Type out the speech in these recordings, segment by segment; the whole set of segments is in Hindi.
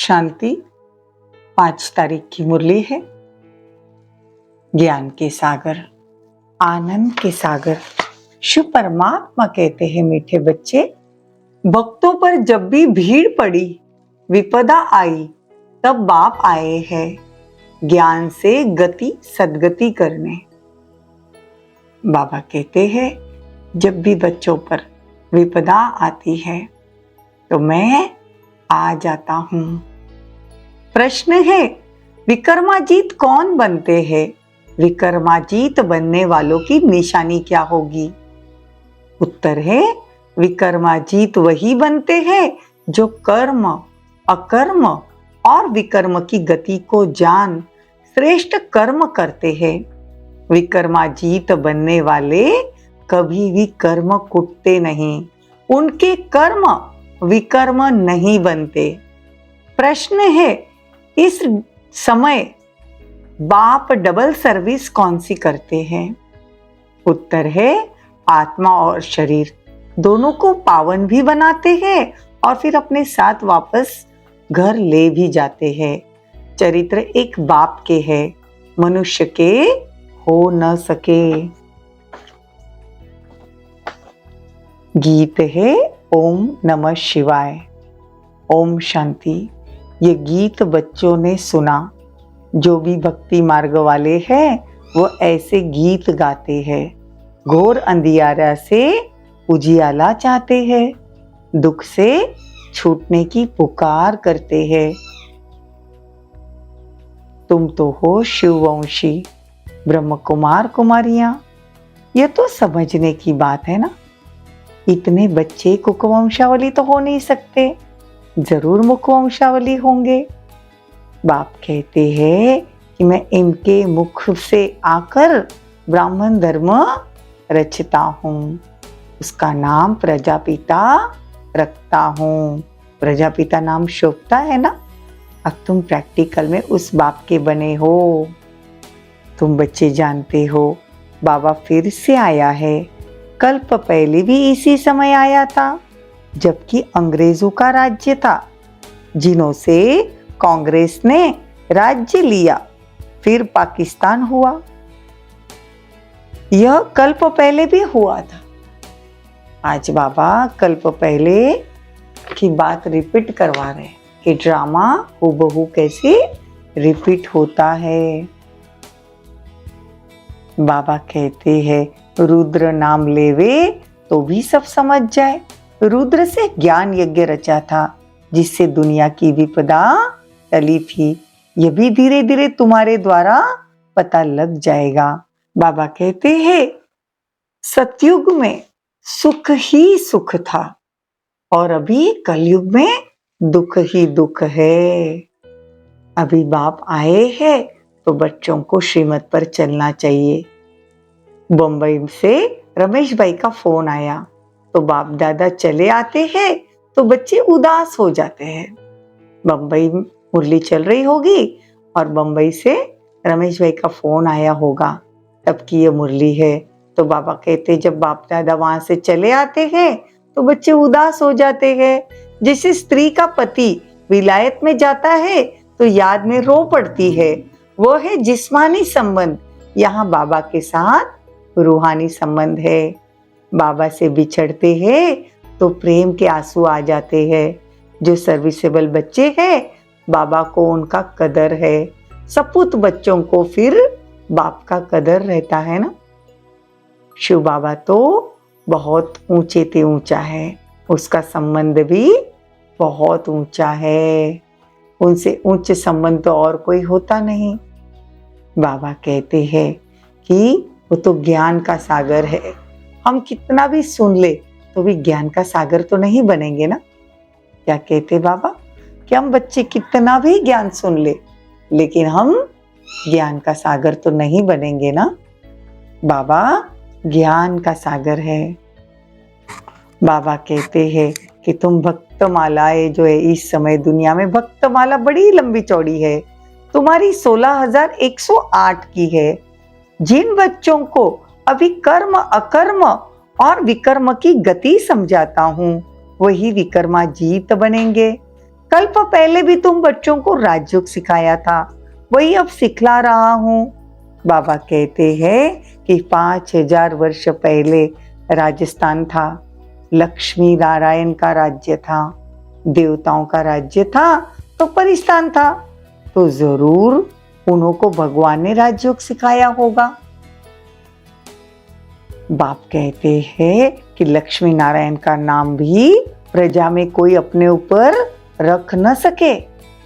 शांति 5 तारीख की मुरली है। ज्ञान के सागर, आनंद के सागर शिव परमात्मा कहते हैं, मीठे बच्चे, भक्तों पर जब भी भीड़ पड़ी, विपदा आई, तब बाप आए हैं ज्ञान से गति सद्गति करने। बाबा कहते हैं, जब भी बच्चों पर विपदा आती है तो मैं आ जाता हूं। प्रश्न है, विक्रमाजीत कौन बनते हैं? विक्रमाजीत बनने वालों की निशानी क्या होगी? उत्तर है, विक्रमाजीत वही बनते हैं जो कर्म, अकर्म और विकर्म की गति को जान श्रेष्ठ कर्म करते हैं। विक्रमाजीत बनने वाले कभी भी कर्म कुटते नहीं, उनके कर्म विकर्म नहीं बनते। प्रश्न है, इस समय बाप डबल सर्विस कौन सी करते हैं? उत्तर है, आत्मा और शरीर दोनों को पावन भी बनाते हैं और फिर अपने साथ वापस घर ले भी जाते हैं। चरित्र एक बाप के है, मनुष्य के हो न सके। गीत है ओम नमः शिवाय। ओम शांति। ये गीत बच्चों ने सुना। जो भी भक्ति मार्ग वाले हैं वो ऐसे गीत गाते हैं। घोर अंधियारा से उजियाला चाहते हैं, दुख से छूटने की पुकार करते हैं। तुम तो हो शिववंशी ब्रह्म कुमार कुमारियां। ये तो समझने की बात है ना। इतने बच्चे कुकवंशावली तो हो नहीं सकते, जरूर मुखवंशावली होंगे। बाप कहते हैं कि मैं इनके मुख से आकर ब्राह्मण धर्म रचता हूँ, उसका नाम प्रजापिता रखता हूँ। प्रजापिता नाम शोभता है ना। अब तुम प्रैक्टिकल में उस बाप के बने हो। तुम बच्चे जानते हो, बाबा फिर से आया है। कल्प पहले भी इसी समय आया था, जबकि अंग्रेजों का राज्य था, जिन्हों से कांग्रेस ने राज्य लिया, फिर पाकिस्तान हुआ। यह कल्प पहले भी हुआ था। आज बाबा कल्प पहले की बात रिपीट करवा रहे हैं कि ड्रामा हूबहू कैसे रिपीट होता है। बाबा कहते हैं, रुद्र नाम लेवे तो भी सब समझ जाए। रुद्र से ज्ञान यज्ञ रचा था, जिससे दुनिया की विपदा टली थी। यह भी धीरे धीरे तुम्हारे द्वारा पता लग जाएगा। बाबा कहते हैं, सतयुग में सुख ही सुख था और अभी कलयुग में दुख ही दुख है। अभी बाप आए हैं तो बच्चों को श्रीमत पर चलना चाहिए। बम्बई से रमेश भाई का फोन आया तो बाप दादा चले आते हैं तो बच्चे उदास हो जाते हैं। बम्बई मुरली चल रही होगी और बम्बई से रमेश भाई का फोन आया होगा, तब की ये मुरली है। तो बाबा कहते, जब बाप दादा वहां से चले आते हैं तो बच्चे उदास हो जाते हैं। जैसे स्त्री का पति विलायत में जाता है तो याद में रो पड़ती है। वो है जिस्मानी संबंध। यहाँ बाबा के साथ रूहानी संबंध है। बाबा से बिछड़ते हैं तो प्रेम के आंसू आ जाते हैं। जो सर्विसेबल बच्चे हैं, बाबा को उनका कदर है। सपूत बच्चों को फिर बाप का कदर रहता है ना। शिव बाबा तो बहुत ऊंचे ते ऊंचा है, उसका संबंध भी बहुत ऊंचा है। उनसे ऊंचे संबंध तो और कोई होता नहीं। बाबा कहते हैं कि वो तो ज्ञान का सागर है। हम कितना भी सुन ले तो भी ज्ञान का सागर तो नहीं बनेंगे ना। क्या कहते बाबा कि हम बच्चे कितना भी ज्ञान सुन ले, लेकिन हम ज्ञान का सागर तो नहीं बनेंगे ना। बाबा ज्ञान का सागर है। बाबा कहते हैं कि तुम भक्तमालाएं जो है, इस समय दुनिया में भक्तमाला बड़ी लंबी चौड़ी है, तुम्हारी 16,108 की है। जिन बच्चों को अभी कर्म, अकर्म और विकर्म की गति समझाता हूँ, वही विकर्माजीत बनेंगे। कल्प पहले भी तुम बच्चों को राजयोग सिखाया था, वही अब सिखला रहा हूँ। बाबा कहते हैं कि 5000 वर्ष पहले राजस्थान था, लक्ष्मी नारायण का राज्य था, देवताओं का राज्य था, तो परिस्थान था, तो जरूर उन्हों भगवान ने राजयोग सिखाया होगा। बाप कहते हैं कि लक्ष्मी नारायण का नाम भी प्रजा में कोई अपने ऊपर रख न सके,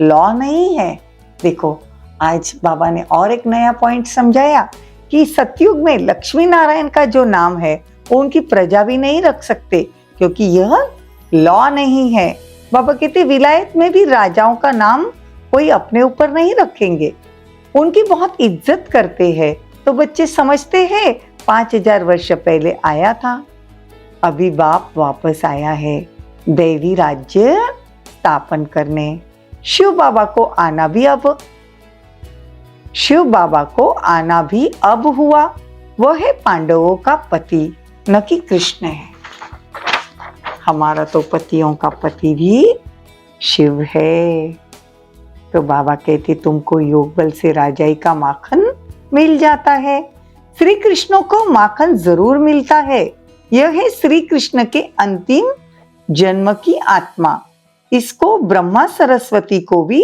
लॉ नहीं है। देखो आज बाबा ने और एक नया पॉइंट समझाया कि सतयुग में लक्ष्मी नारायण का जो नाम है वो उनकी प्रजा भी नहीं रख सकते, क्योंकि यह लॉ नहीं है। बाबा कहते विलायत में भी राजाओं का नाम कोई अपने ऊपर नहीं रखेंगे, उनकी बहुत इज्जत करते हैं। तो बच्चे समझते हैं 5000 वर्ष पहले आया था, अभी बाप वापस आया है दैवी राज्य स्थापन करने। शिव बाबा को आना भी अब हुआ। वह है पांडवों का पति, न कि कृष्ण है। हमारा तो पतियों का पति भी शिव है। तो बाबा कहते तुमको योग बल से राजाई का माखन मिल जाता है। श्री कृष्ण को माखन जरूर मिलता है। यह है श्री कृष्ण के अंतिम जन्म की आत्मा। इसको ब्रह्मा सरस्वती को भी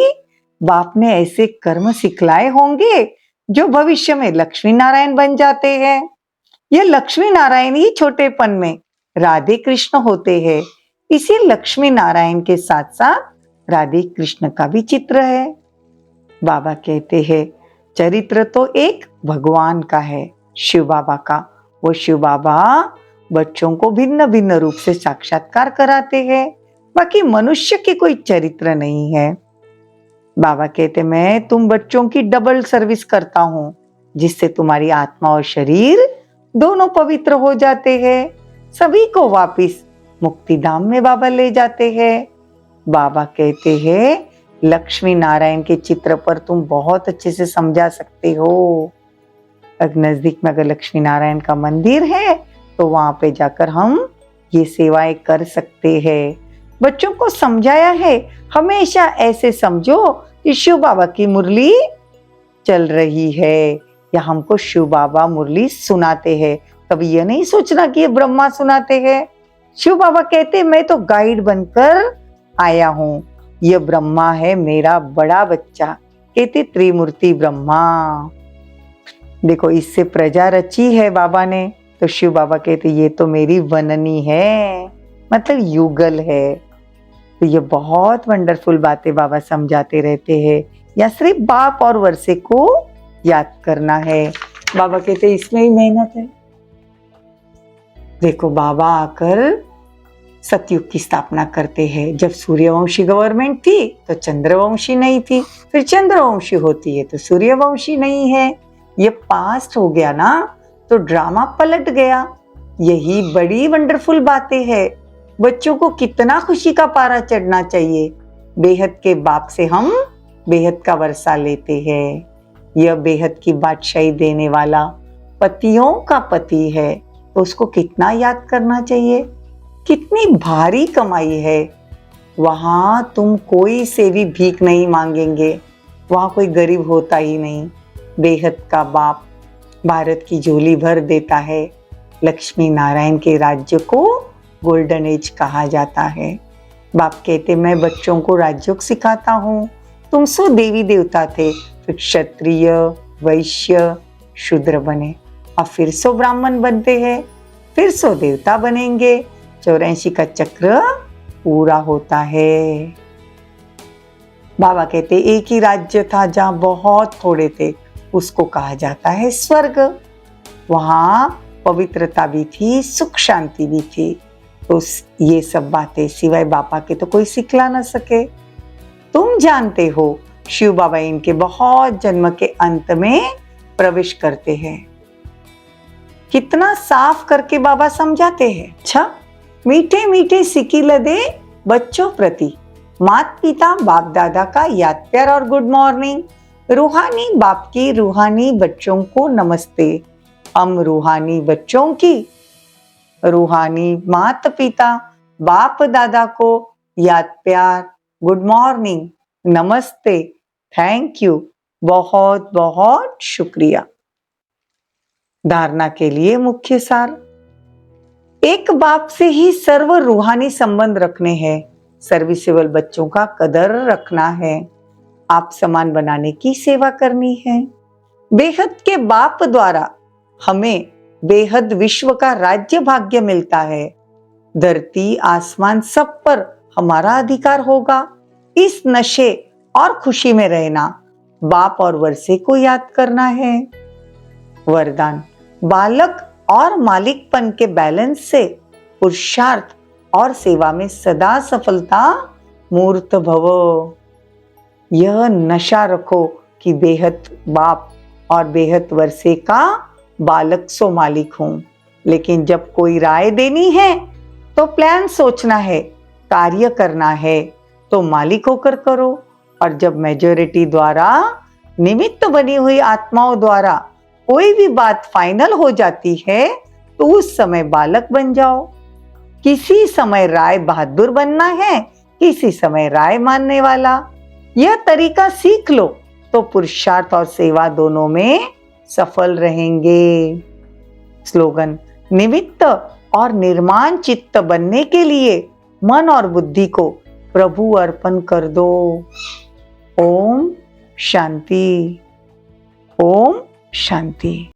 बाप ने ऐसे कर्म सिखलाए होंगे जो भविष्य में लक्ष्मी नारायण बन जाते हैं। यह लक्ष्मी नारायण ही छोटेपन में राधे कृष्ण होते हैं। इसी लक्ष्मी नारायण के साथ साथ राधे कृष्ण का भी चित्र है। बाबा कहते हैं चरित्र तो एक भगवान का है, शिव बाबा का। वो शिव बाबा बच्चों को भिन्न भिन्न रूप से साक्षात्कार कराते हैं, बाकी मनुष्य के कोई चरित्र नहीं है। बाबा कहते मैं तुम बच्चों की डबल सर्विस करता हूँ, जिससे तुम्हारी आत्मा और शरीर दोनों पवित्र हो जाते हैं। सभी को वापिस मुक्ति धाम में बाबा ले जाते हैं। बाबा कहते हैं लक्ष्मी नारायण के चित्र पर तुम बहुत अच्छे से समझा सकते हो। नजदीक में अगर लक्ष्मी नारायण का मंदिर है तो वहां पे जाकर हम ये सेवाएं कर सकते हैं। बच्चों को समझाया है हमेशा ऐसे समझो कि शिव बाबा की मुरली चल रही है या हमको शिव बाबा मुरली सुनाते हैं। कभी यह नहीं सोचना कि ये ब्रह्मा सुनाते हैं। शिव बाबा कहते मैं तो गाइड बनकर आया हूँ, यह ब्रह्मा है मेरा बड़ा बच्चा। कहते त्रिमूर्ति ब्रह्मा। देखो इससे प्रजा रची है बाबा ने, तो शिव बाबा कहते ये तो मेरी वननी है, मतलब युगल है। तो ये बहुत वंडरफुल बातें बाबा समझाते रहते हैं। या सिर्फ बाप और वर्षे को याद करना है। बाबा कहते इसमें ही मेहनत है। देखो बाबा आकर सतयुग की स्थापना करते हैं। जब सूर्यवंशी गवर्नमेंट थी तो चंद्रवंशी नहीं थी, फिर चंद्रवंशी होती है तो सूर्यवंशी नहीं है। ये पास्ट हो गया ना, तो ड्रामा पलट गया। यही बड़ी वंडरफुल बातें हैं। बच्चों को कितना खुशी का पारा चढ़ना चाहिए। बेहद के बाप से हम बेहद का वर्षा लेते हैं। यह बेहद की बादशाही देने वाला पतियों का पति है, तो उसको कितना याद करना चाहिए। कितनी भारी कमाई है। वहां तुम कोई से भी भीख नहीं मांगेंगे, वहां कोई गरीब होता ही नहीं। बेहद का बाप भारत की झोली भर देता है। लक्ष्मी नारायण के राज्य को गोल्डन एज कहा जाता है। बाप कहते मैं बच्चों को राजयोग सिखाता हूँ। तुम सो देवी देवता थे, फिर क्षत्रिय वैश्य शूद्र बने, अब फिर सो ब्राह्मण बनते हैं, फिर सो देवता बनेंगे। 84 का चक्र पूरा होता है। बाबा कहते एक ही राज्य था जहां बहुत थोड़े थे, उसको कहा जाता है स्वर्ग। वहां पवित्रता भी थी, सुख शांति भी थी। तो ये सब बातें सिवाय बाबा के तो कोई सिखला ना सके। तुम जानते हो शिव बाबा इनके बहुत जन्म के अंत में प्रवेश करते हैं। कितना साफ करके बाबा समझाते हैं। अच्छा, मीठे मीठे सिक्की लदे बच्चों प्रति माता पिता बाप दादा का याद प्यार और गुड मॉर्निंग। रूहानी बाप की रूहानी बच्चों को नमस्ते। हम रूहानी बच्चों की रूहानी माता पिता बाप दादा को याद प्यार गुड मॉर्निंग, नमस्ते, थैंक यू, बहुत बहुत शुक्रिया। धारणा के लिए मुख्य सार। एक बाप से ही सर्व रूहानी संबंध रखने हैं, सर्विसेबल बच्चों का कदर रखना है, आप समान बनाने की सेवा करनी है। बेहद के बाप द्वारा हमें बेहद विश्व का राज्य भाग्य मिलता है। धरती आसमान सब पर हमारा अधिकार होगा। इस नशे और खुशी में रहना, बाप और वर्षे को याद करना है। वरदान, बालक और मालिकपन के बैलेंस से पुरुषार्थ और सेवा में सदा सफलता मूर्त भव। यह नशा रखो कि बेहद बाप और बेहद वर्षे का बालक सो मालिक हूं। लेकिन जब कोई राय देनी है तो प्लान सोचना है, कार्य करना है तो मालिक होकर करो। और जब मेजॉरिटी द्वारा निमित्त बनी हुई आत्माओं द्वारा कोई भी बात फाइनल हो जाती है तो उस समय बालक बन जाओ। किसी समय राय बहादुर बनना है, किसी समय राय मानने वाला। यह तरीका सीख लो तो पुरुषार्थ और सेवा दोनों में सफल रहेंगे। स्लोगन, निमित्त और निर्माण चित्त बनने के लिए मन और बुद्धि को प्रभु अर्पण कर दो। ओम शांति, ओम शांति।